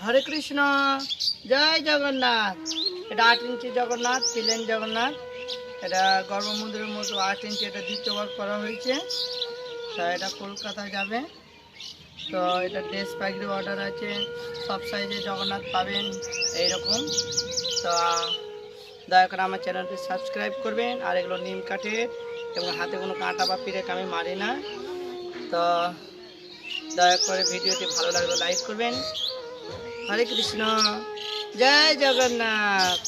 হরে কৃষ্ণ, জয় জগন্নাথ। এটা 8 ইঞ্চি জগন্নাথ, প্লেন জগন্নাথ। এটা গর্ভমন্দিরের মতো 8 ইঞ্চি, এটা দ্বিতীয়বার করা হয়েছে। তা এটা কলকাতা যাবে। তো এটা ড্রেস পাখির অর্ডার আছে, সব সাইজে জগন্নাথ পাবেন এইরকম। তো দয়া করে আমার চ্যানেলটি সাবস্ক্রাইব করবেন। আর এগুলো নিম কাঠের এবং হাতে কোনো কাঁটা বা পিরেক আমি মারি না। তো দয়া করে ভিডিওটি ভালো লাগলে লাইক করবেন। হরে কৃষ্ণ, জয় জগন্নাথ।